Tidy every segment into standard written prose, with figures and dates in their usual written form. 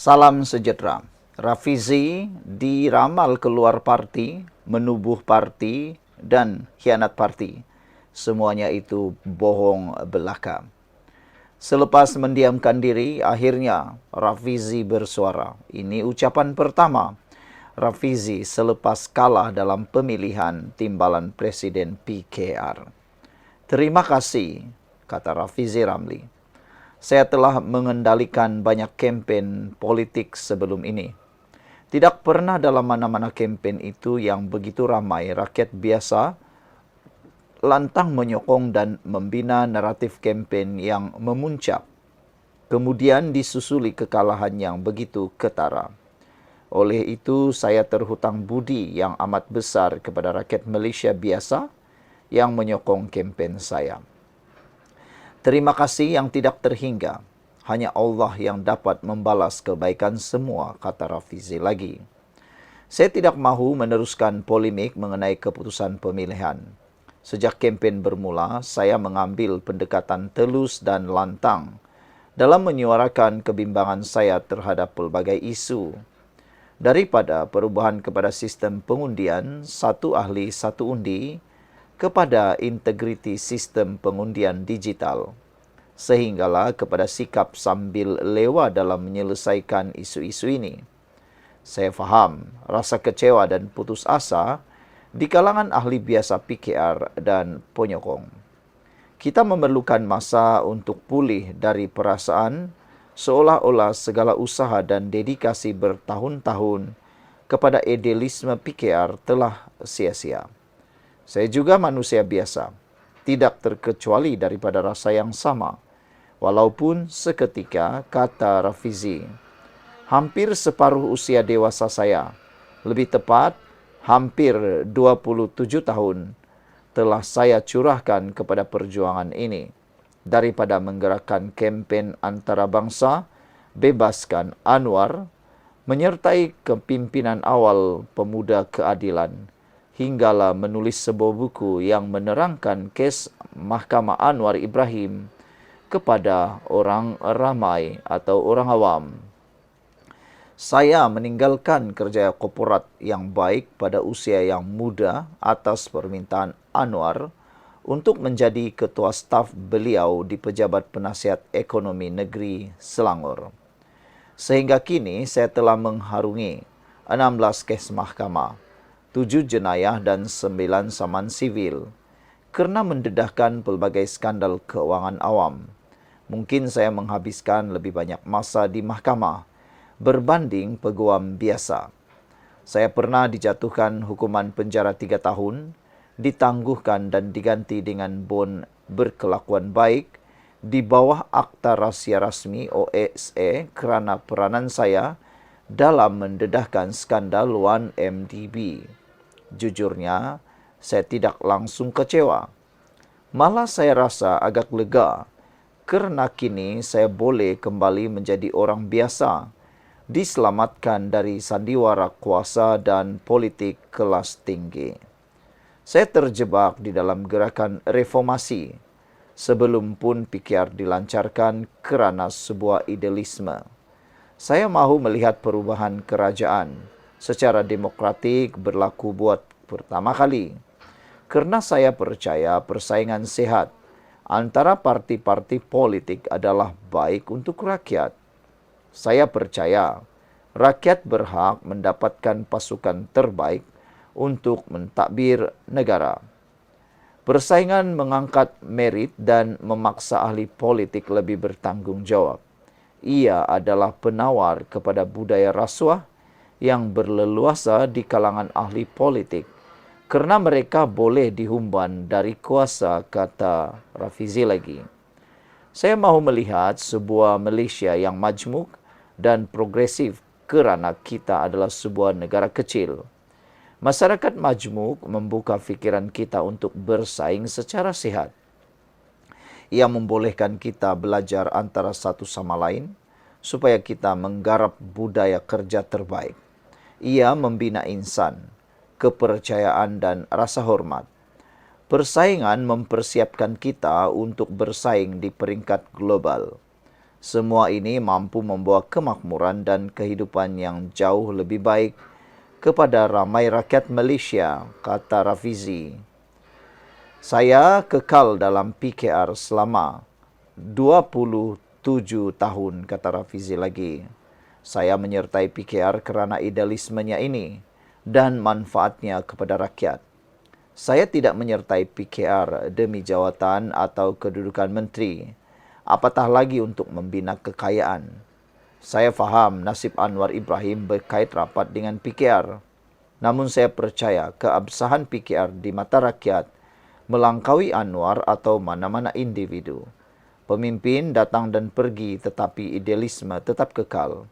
Salam sejahtera. Rafizi diramal keluar parti, menubuh parti, dan khianat parti. Semuanya itu bohong belaka. Selepas mendiamkan diri, akhirnya Rafizi bersuara. Ini ucapan pertama Rafizi selepas kalah dalam pemilihan timbalan Presiden PKR. Terima kasih, kata Rafizi Ramli. Saya telah mengendalikan banyak kempen politik sebelum ini. Tidak pernah dalam mana-mana kempen itu yang begitu ramai rakyat biasa lantang menyokong dan membina naratif kempen yang memuncak. Kemudian disusuli kekalahan yang begitu ketara. Oleh itu saya terhutang budi yang amat besar kepada rakyat Malaysia biasa yang menyokong kempen saya. Terima kasih yang tidak terhingga. Hanya Allah yang dapat membalas kebaikan semua, kata Rafizi lagi. Saya tidak mahu meneruskan polemik mengenai keputusan pemilihan. Sejak kempen bermula, saya mengambil pendekatan telus dan lantang dalam menyuarakan kebimbangan saya terhadap pelbagai isu. Daripada perubahan kepada sistem pengundian, satu ahli satu undi, kepada integriti sistem pengundian digital, sehinggalah kepada sikap sambil lewa dalam menyelesaikan isu-isu ini. Saya faham rasa kecewa dan putus asa di kalangan ahli biasa PKR dan penyokong. Kita memerlukan masa untuk pulih dari perasaan seolah-olah segala usaha dan dedikasi bertahun-tahun kepada idealisme PKR telah sia-sia. Saya juga manusia biasa, tidak terkecuali daripada rasa yang sama. Walaupun seketika, kata Rafizi, hampir separuh usia dewasa saya, lebih tepat hampir 27 tahun, telah saya curahkan kepada perjuangan ini. Daripada menggerakkan kempen antarabangsa, bebaskan Anwar, menyertai kepimpinan awal pemuda keadilan, hinggalah menulis sebuah buku yang menerangkan kes Mahkamah Anwar Ibrahim kepada orang ramai atau orang awam. Saya meninggalkan kerja korporat yang baik pada usia yang muda atas permintaan Anwar untuk menjadi ketua staf beliau di Pejabat Penasihat Ekonomi Negeri Selangor. Sehingga kini saya telah mengharungi 16 kes mahkamah, 7 jenayah dan 9 saman sivil kerana mendedahkan pelbagai skandal keuangan awam. Mungkin saya menghabiskan lebih banyak masa di mahkamah berbanding peguam biasa. Saya pernah dijatuhkan hukuman penjara 3 tahun, ditangguhkan dan diganti dengan bon berkelakuan baik di bawah Akta Rahsia Rasmi OSA kerana peranan saya dalam mendedahkan skandal 1MDB. Jujurnya, saya tidak langsung kecewa. Malah saya rasa agak lega kerana kini saya boleh kembali menjadi orang biasa, diselamatkan dari sandiwara kuasa dan politik kelas tinggi. Saya terjebak di dalam gerakan reformasi sebelum pun PKR dilancarkan kerana sebuah idealisme. Saya mahu melihat perubahan kerajaan secara demokratik berlaku buat pertama kali. Kerana saya percaya persaingan sehat antara parti-parti politik adalah baik untuk rakyat. Saya percaya rakyat berhak mendapatkan pasukan terbaik untuk mentadbir negara. Persaingan mengangkat merit dan memaksa ahli politik lebih bertanggungjawab. Ia adalah penawar kepada budaya rasuah yang berleluasa di kalangan ahli politik kerana mereka boleh dihumban dari kuasa, kata Rafizi lagi. Saya mahu melihat sebuah Malaysia yang majmuk dan progresif kerana kita adalah sebuah negara kecil. Masyarakat majmuk membuka fikiran kita untuk bersaing secara sihat. Ia membolehkan kita belajar antara satu sama lain supaya kita menggarap budaya kerja terbaik. Ia membina insan, kepercayaan dan rasa hormat. Persaingan mempersiapkan kita untuk bersaing di peringkat global. Semua ini mampu membawa kemakmuran dan kehidupan yang jauh lebih baik kepada ramai rakyat Malaysia, kata Rafizi. Saya kekal dalam PKR selama 27 tahun, kata Rafizi lagi. Saya menyertai PKR kerana idealismenya ini dan manfaatnya kepada rakyat. Saya tidak menyertai PKR demi jawatan atau kedudukan menteri, apatah lagi untuk membina kekayaan. Saya faham nasib Anwar Ibrahim berkait rapat dengan PKR. Namun saya percaya keabsahan PKR di mata rakyat melangkaui Anwar atau mana-mana individu. Pemimpin datang dan pergi tetapi idealisme tetap kekal.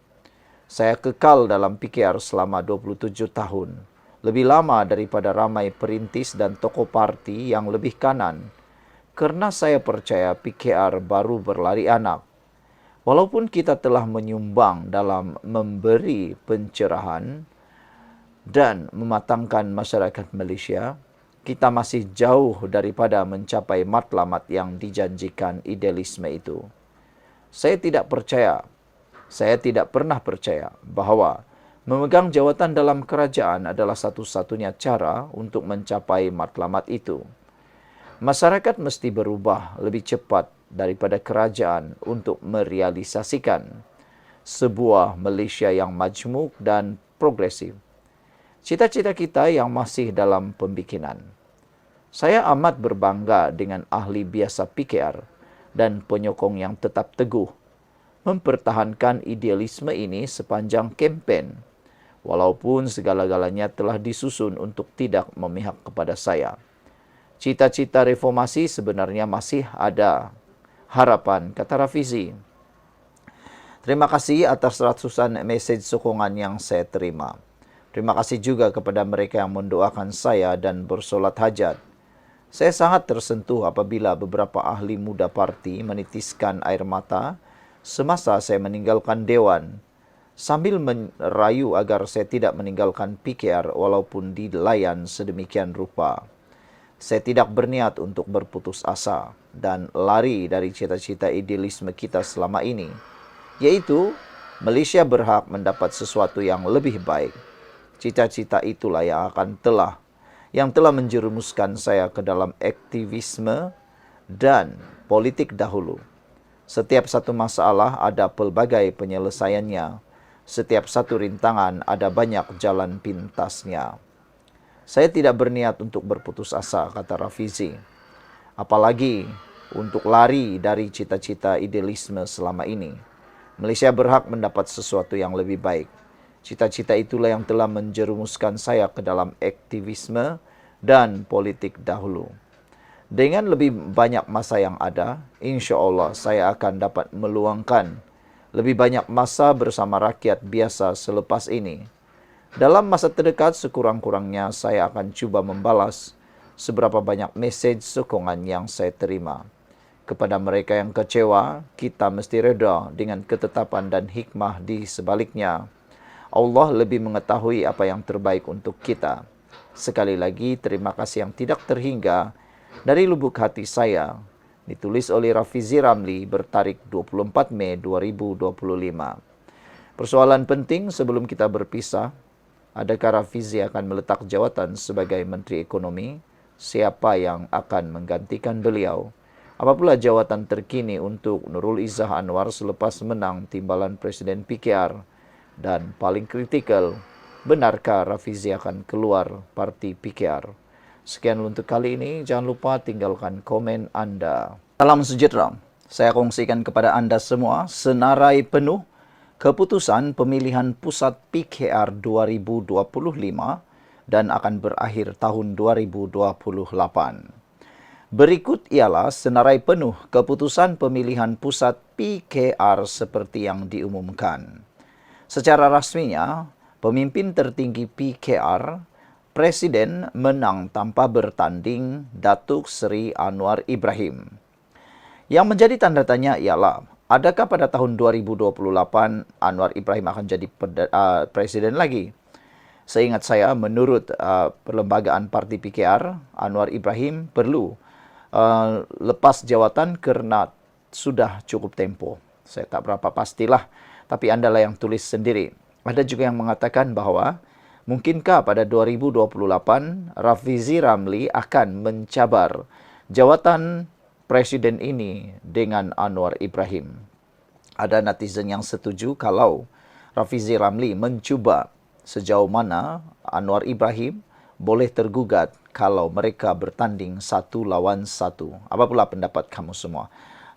Saya kekal dalam PKR selama 27 tahun. Lebih lama daripada ramai perintis dan tokoh parti yang lebih kanan. Kerana saya percaya PKR baru berlari anak. Walaupun kita telah menyumbang dalam memberi pencerahan dan mematangkan masyarakat Malaysia, kita masih jauh daripada mencapai matlamat yang dijanjikan idealisme itu. Saya tidak pernah percaya bahawa memegang jawatan dalam kerajaan adalah satu-satunya cara untuk mencapai matlamat itu. Masyarakat mesti berubah lebih cepat daripada kerajaan untuk merealisasikan sebuah Malaysia yang majmuk dan progresif. Cita-cita kita yang masih dalam pembikinan. Saya amat berbangga dengan ahli biasa PKR dan penyokong yang tetap teguh mempertahankan idealisme ini sepanjang kempen, walaupun segala-galanya telah disusun untuk tidak memihak kepada saya. Cita-cita reformasi sebenarnya masih ada harapan, kata Rafizi. Terima kasih atas ratusan mesej sokongan yang saya terima. Terima kasih juga kepada mereka yang mendoakan saya dan bersolat hajat. Saya sangat tersentuh apabila beberapa ahli muda parti menitiskan air mata semasa saya meninggalkan Dewan, sambil merayu agar saya tidak meninggalkan PKR walaupun dilayan sedemikian rupa. Saya tidak berniat untuk berputus asa dan lari dari cita-cita idealisme kita selama ini, yaitu Malaysia berhak mendapat sesuatu yang lebih baik. Cita-cita itulah yang telah menjerumuskan saya ke dalam aktivisme dan politik dahulu. Setiap satu masalah ada pelbagai penyelesaiannya. Setiap satu rintangan ada banyak jalan pintasnya. Saya tidak berniat untuk berputus asa, kata Rafizi. Apalagi untuk lari dari cita-cita idealisme selama ini. Malaysia berhak mendapat sesuatu yang lebih baik. Cita-cita itulah yang telah menjerumuskan saya ke dalam aktivisme dan politik dahulu. Dengan lebih banyak masa yang ada, insya-Allah saya akan dapat meluangkan lebih banyak masa bersama rakyat biasa selepas ini. Dalam masa terdekat, sekurang-kurangnya saya akan cuba membalas seberapa banyak mesej sokongan yang saya terima. Kepada mereka yang kecewa, kita mesti reda dengan ketetapan dan hikmah di sebaliknya. Allah lebih mengetahui apa yang terbaik untuk kita. Sekali lagi, terima kasih yang tidak terhingga dari lubuk hati saya. Ditulis oleh Rafizi Ramli bertarikh 24 Mei 2025. Persoalan penting sebelum kita berpisah, adakah Rafizi akan meletak jawatan sebagai Menteri Ekonomi? Siapa yang akan menggantikan beliau? Apabila jawatan terkini untuk Nurul Izzah Anwar selepas menang timbalan Presiden PKR? Dan paling kritikal, benarkah Rafizi akan keluar parti PKR? Sekian untuk kali ini. Jangan lupa tinggalkan komen Anda. Salam sejahtera. Saya kongsikan kepada Anda semua senarai penuh keputusan pemilihan pusat PKR 2025 dan akan berakhir tahun 2028. Berikut ialah senarai penuh keputusan pemilihan pusat PKR seperti yang diumumkan. Secara rasminya, pemimpin tertinggi PKR, Presiden menang tanpa bertanding Datuk Seri Anwar Ibrahim. Yang menjadi tanda tanya ialah, adakah pada tahun 2028 Anwar Ibrahim akan jadi Presiden lagi? Seingat saya, menurut perlembagaan parti PKR, Anwar Ibrahim perlu lepas jawatan kerana sudah cukup tempoh. Saya tak berapa pastilah, tapi Anda lah yang tulis sendiri. Ada juga yang mengatakan bahwa mungkinkah pada 2028 Rafizi Ramli akan mencabar jawatan presiden ini dengan Anwar Ibrahim. Ada netizen yang setuju kalau Rafizi Ramli mencuba sejauh mana Anwar Ibrahim boleh tergugat kalau mereka bertanding 1-1. Apa pula pendapat kamu semua?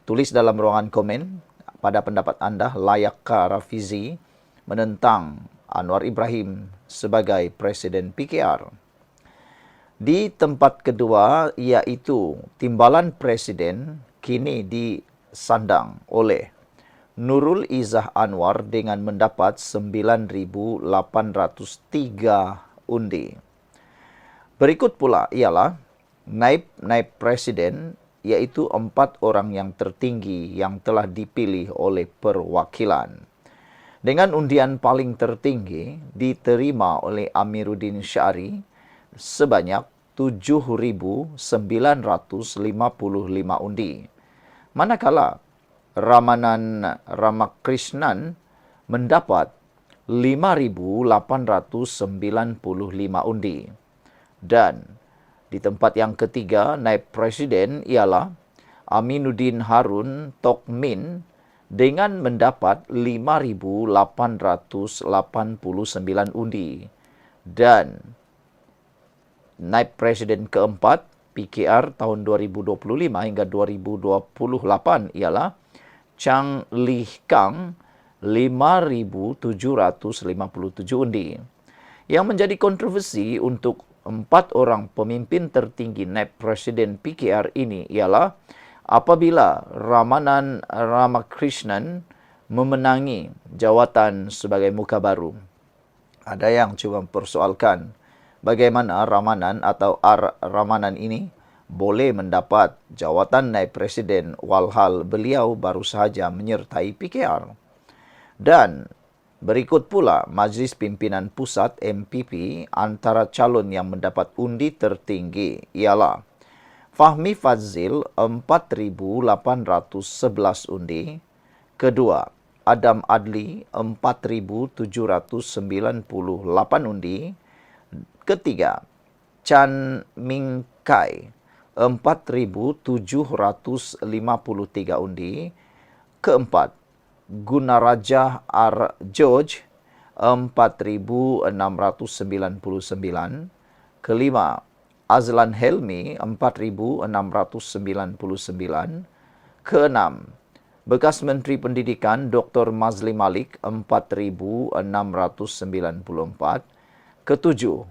Tulis dalam ruangan komen pada pendapat anda, layakkah Rafizi menentang Anwar Ibrahim sebagai Presiden PKR? Di tempat kedua, iaitu timbalan Presiden kini disandang oleh Nurul Izzah Anwar dengan mendapat 9.803 undi. Berikut pula ialah naib presiden, iaitu 4 orang yang tertinggi yang telah dipilih oleh perwakilan. Dengan undian paling tertinggi diterima oleh Amiruddin Syari sebanyak 7.955 undi. Manakala Ramanan Ramakrishnan mendapat 5.895 undi. Dan di tempat yang ketiga, naib presiden ialah Aminuddin Harun Tokmin dengan mendapat 5.889 undi. Dan naib presiden keempat PKR tahun 2025 hingga 2028 ialah Chang Lih Kang 5.757 undi. Yang menjadi kontroversi untuk 4 orang pemimpin tertinggi naib presiden PKR ini ialah apabila Ramanan Ramakrishnan memenangi jawatan sebagai muka baru. Ada yang cuba mempersoalkan bagaimana Ramanan atau Ramanan ini boleh mendapat jawatan naib presiden walhal beliau baru sahaja menyertai PKR. Dan berikut pula Majlis Pimpinan Pusat MPP, antara calon yang mendapat undi tertinggi ialah Fahmi Fadzil 4.811 undi. Kedua, Adam Adli 4.798 undi. Ketiga, Chan Ming Kai 4.753 undi. Keempat, Gunaraja R. George 4.699. Kelima, Azlan Helmi 4.699. Keenam, bekas Menteri Pendidikan Dr. Mazli Malik 4.694. Ketujuh,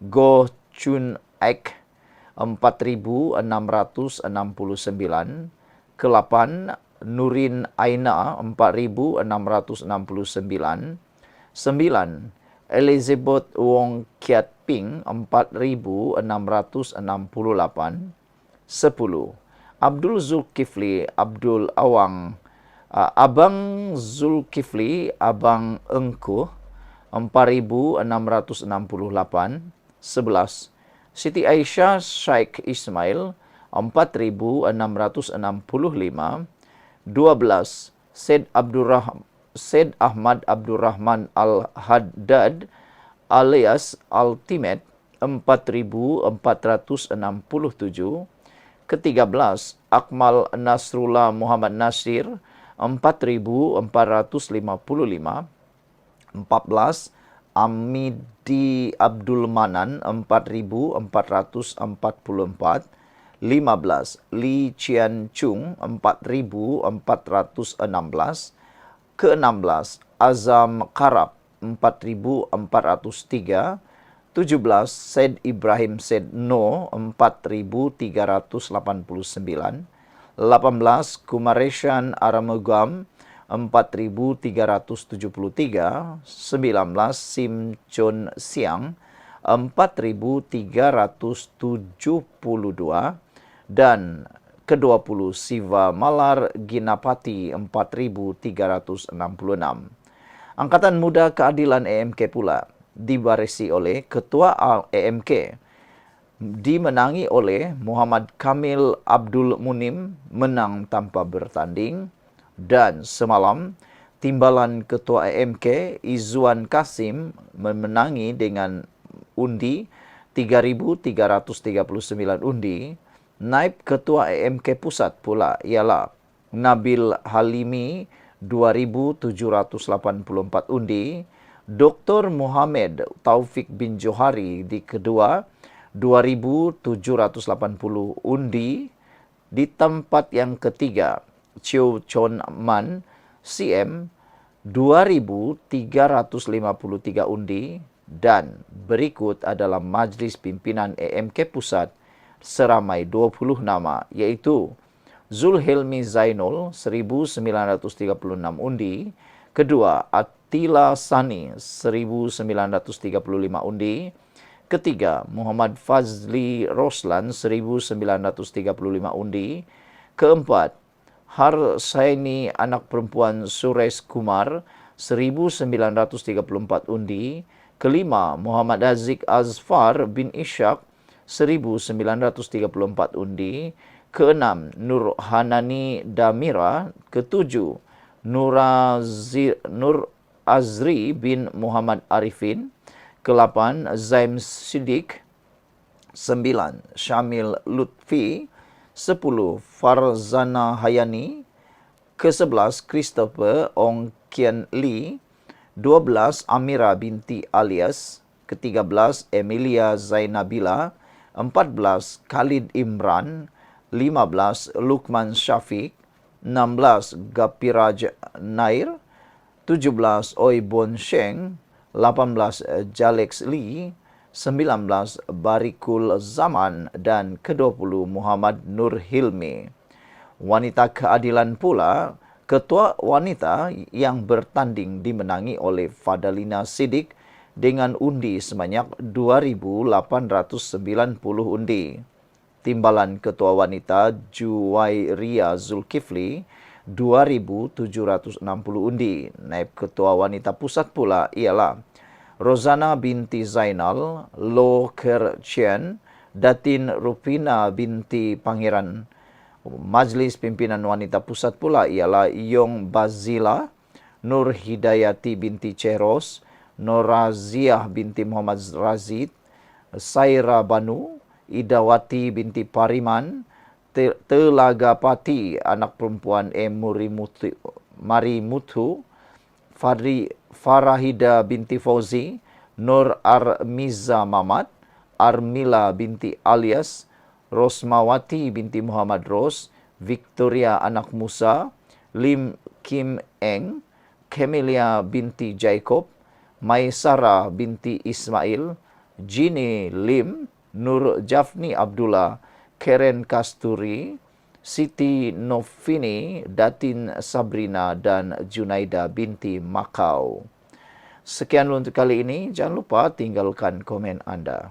Goh Chun Ek 4.669. Ke-8, Nurin Aina 4.669. 9, Elizabeth Wong Kiat Ping 4.668. 10, Abdul Zulkifli Abdul Awang Abang Zulkifli Abang Engkuh 4.668. 11, Siti Aisyah Syekh Ismail 4.665. 12, Said Ahmad Abdurrahman Al-Haddad alias Ultimate 4.467. Ke-13, Akmal Nasrullah Muhammad Nasir 4.455. 14, Amidi Abdul Manan 4.444. 15, Li Qian Chung 4.416. Ke-16, Azam Karab 4.403. 17, Said Ibrahim Said No 4.389. 18, Kumareshan Aramugam 4.373. 19, Sim Chon Siang 4.372. Dan ke-20, Siva Malar Ginapati 4.366. Angkatan Muda Keadilan AMK pula dibarisi oleh Ketua AMK dimenangi oleh Muhammad Kamil Abdul Munim menang tanpa bertanding. Dan semalam, timbalan Ketua AMK Izzuan Kasim memenangi dengan undi 3.339 undi. Naib Ketua AMK Pusat pula ialah Nabil Halimi 2.784 undi. Dr. Muhammad Taufik bin Johari di kedua 2.780 undi. Di tempat yang ketiga, Chiu Chon Man CM 2.353 undi. Dan berikut adalah Majlis Pimpinan AMK Pusat seramai 20 nama, iaitu Zulhilmi Zainul 1936 undi. Kedua, Attila Sani 1935 undi. Ketiga, Muhammad Fazli Roslan 1935 undi. Keempat, Harsaini anak perempuan Suresh Kumar 1934 undi. Kelima, Muhammad Aziz Azfar bin Ishak 1934 undi. Keenam, Nur Hanani Damira. Ketujuh, Nur Azri bin Muhammad Arifin. Kelapan, Zaim Siddiq. 9, Syamil Lutfi. 10, Farzana Hayani. Ke-11, Christopher Ong Kian Lee. 12, Amira binti Alias. Ke-13, Emilia Zainabila. 14, Khalid Imran. 15, Lukman Syafiq. 16, Gapiraj Nair. 17, Oi Bon Sheng. 18, Jalex Lee. 19, Barikul Zaman. Dan ke-20, Muhammad Nur Hilmi. Wanita keadilan pula, Ketua Wanita yang bertanding dimenangi oleh Fadalina Siddiq dengan undi sebanyak 2.890 undi. Timbalan Ketua Wanita Juwairia Zulkifli 2.760 undi. Naib Ketua Wanita Pusat pula ialah Rozana binti Zainal, Lo Ker Chien, Datin Rupina binti Pangeran. Majlis Pimpinan Wanita Pusat pula ialah Yong Bazila, Nur Hidayati binti Ceros, Noraziah binti Muhammad Razid, Saira Banu, Idawati binti Pariman, Telagapati anak perempuan Marimutu, Farahida binti Fauzi, Nur Armiza Mamat, Armila binti Alias, Rosmawati binti Muhammad Ros, Victoria anak Musa, Lim Kim Eng, Camelia binti Jacob, Maisara binti Ismail, Jini Lim, Nur Jafni Abdullah, Karen Kasturi, Siti Novini, Datin Sabrina dan Junaida binti Makau. Sekian untuk kali ini. Jangan lupa tinggalkan komen Anda.